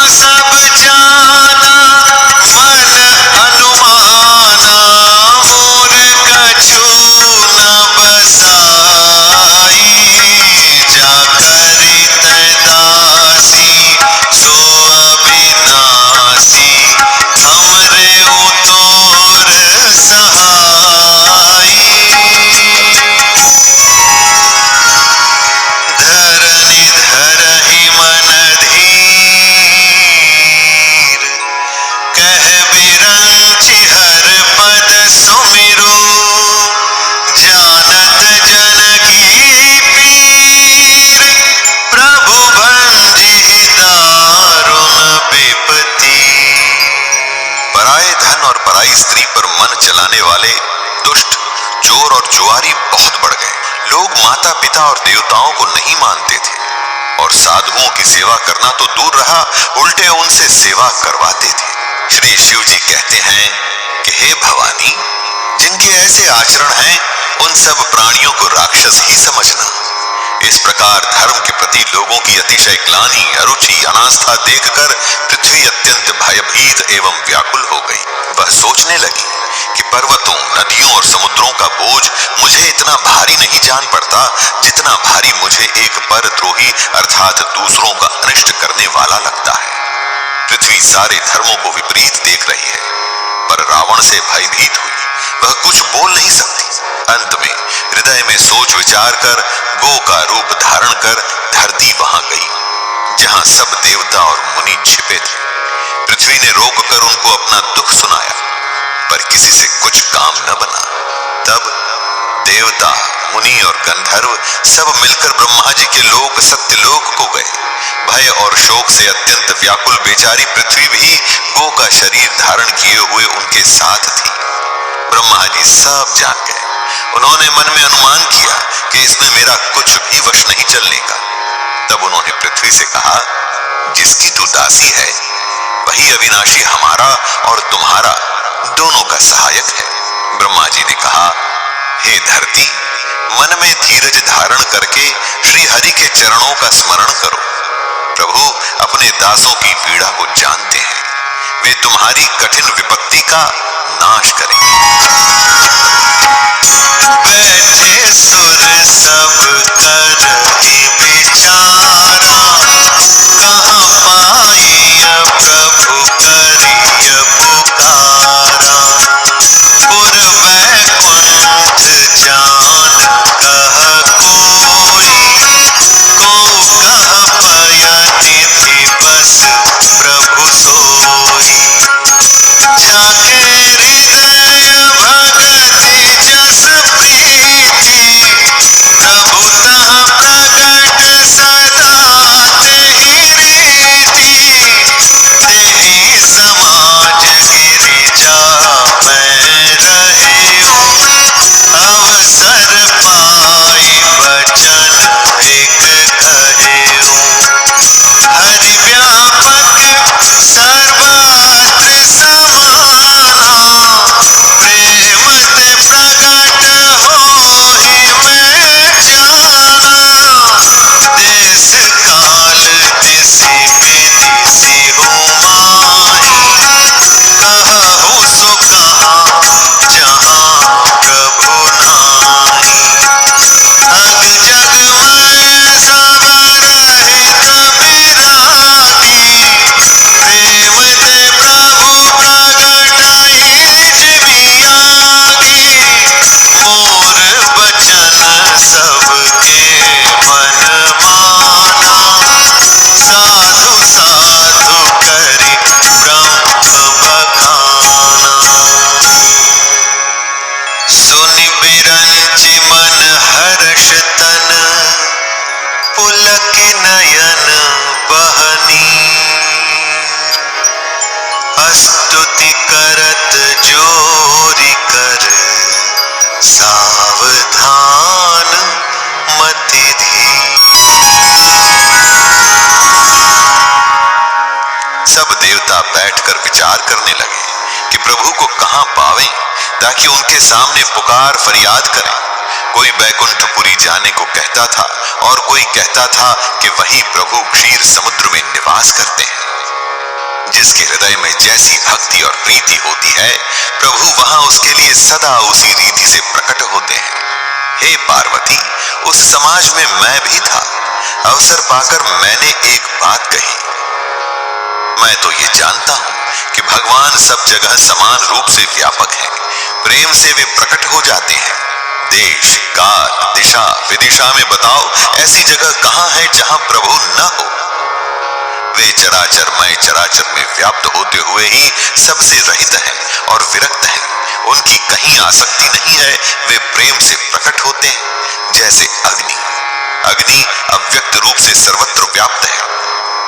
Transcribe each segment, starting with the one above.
सब जाना मन अनुमाना, मोर कछु न बसाई, जाकरि तै दासी सो अविनाशी, हमरे उतोर सहाई। धरनी धरहि मन धीर, कह बिरंचि हर पद सुमिरो, जानत जनकी पीर, प्रभु भंजिहि दारुण विपति। पराये धन और पराई स्त्री पर मन चलाने वाले दुष्ट, चोर और जुआरी बहुत बढ़ गए। लोग माता पिता और देवताओं को नहीं मानते थे और साधुओं की सेवा करना तो दूर रहा, उल्टे उनसे सेवा करवाते थे। श्री शिव जी कहते हैं कि हे भवानी, जिनके ऐसे आचरण हैं उन सब प्राणियों को राक्षस ही समझना। इस प्रकार धर्म के प्रति लोगों की अतिशय ग्लानि, अरुचि, अनास्था देखकर पृथ्वी अत्यंत भयभीत एवं व्याकुल हो गई। वह सोचने लगी कि पर्वतों, नदियों और समुद्रों का बोझ मुझे इतना भारी नहीं जान पड़ता जितना भारी मुझे एक परद्रोही अर्थात दूसरों का अनिष्ट करने वाला लगता है। पृथ्वी सारे धर्मों को विपरीत देख रही है, पर रावण से भयभीत हुई। वह कुछ बोल नहीं सकती। अंत में हृदय में सोच विचार कर गो का रूप धारण कर धरती वहां गई जहां सब देवता और मुनि छिपे थे। पृथ्वी ने रोककर उनको अपना दुख सुनाया, पर किसी से कुछ काम न बना। तब देवता, मुनि और गंधर्व सब मिलकर ब्रह्मा जी के लोक सत्यलोक को गए। भय और शोक से अत्यंत व्याकुल बेचारी पृथ्वी भी गो का शरीर धारण किए हुए उनके साथ थी। ब्रह्मा जी सब जान गए। उन्होंने मन में अनुमान किया कि इसमें मेरा कुछ भी वश नहीं चलने का। तब उन्होंने पृथ्वी से कहा, जिसकी तू दासी है वही अविनाशी हमारा और तुम्हारा दोनों का सहायक है। ब्रह्मा जी ने कहा, हे धरती, मन में धीरज धारण करके श्री हरि के चरणों का स्मरण करो। प्रभु अपने दासों की पीड़ा को जानते हैं, वे तुम्हारी कठिन विपत्ति का नाश करेंगे। बैठे सुर सब करहि विचारा, कहाँ पाइय प्रभु करिय पुकारा। पुर बैकुंठ जान कह कोई, को कह पयनिधि बस प्रभु सोई। जाके हृदय भगति जस प्रीति, प्रभु तह प्रगट सदा तेहि रीति। तेहि समाज गिरिजा मैं रहियो, अवसर पाई वचन एक कहियो। हरि व्यापक सर्वत्र समाना, प्रेम ते प्रगट होहि मैं जाना। देश काल दिसि विधि सिहु माही, कहु सो कहाँ जहाँ प्रभु नाही। अग जग मैं सब रहित बिरागी, प्रेम ते प्रभु प्रगटाई जिमियागी। मोर बचन सबके मन माना, साधु साधु करि ब्रह्म बखाना। सुनि बिरंचि मन हर्ष तन, पुलक नयन बहनी। स्तुति करत जोरि कर, सावधान मति धीर। सब देवता बैठकर विचार करने लगे कि प्रभु को कहां पावें ताकि उनके सामने पुकार फरियाद करें। कोई बैकुंठपुरी जाने को कहता था और कोई कहता था कि वहीं प्रभु क्षीर समुद्र में निवास करते हैं। जिसके हृदय में जैसी भक्ति और प्रीति होती है, प्रभु वहां उसके लिए सदा उसी रीति से प्रकट होते हैं। हे पार्वती, उस समाज में मैं भी था। अवसर पाकर मैंने एक बात कही। मैं तो ये जानता हूं कि भगवान सब जगह समान रूप से व्यापक हैं। प्रेम से वे प्रकट हो जाते हैं। देश, काल, दिशा, विदिशा में बताओ ऐसी जगह कहां है जहां प्रभु न हो। वे चराचरमय चराचर में व्याप्त होते हुए ही सबसे रहित हैं और विरक्त हैं। उनकी कहीं आसक्ति नहीं है। वे प्रेम से प्रकट होते हैं जैसे अग्नि। अग्नि अव्यक्त रूप से सर्वत्र व्याप्त है,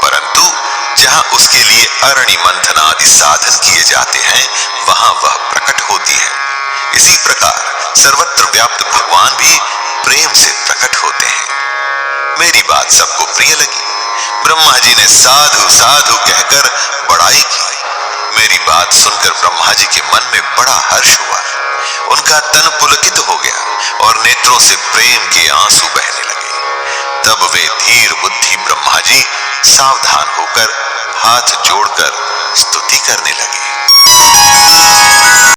परंतु जहां उसके लिए अरणि मंथन आदि साधन किए जाते हैं, वहां वह प्रकट होती है। इसी प्रकार सर्वत्र व्याप्त भगवान भी प्रेम से प्रकट होते हैं। मेरी बात सबको प्रिय लगी। ब्रह्मा जी ने साधु साधु कहकर बड़ाई की। मेरी बात सुनकर ब्रह्मा जी के मन में बड़ा हर्ष हुआ। उनका तन पुलकित हो गया और नेत्रों से प्रेम के आंसू बहने लगे। तब वे धीर बुद्धि ब्रह्मा जी सावधान होकर हाथ जोड़कर स्तुति करने लगे।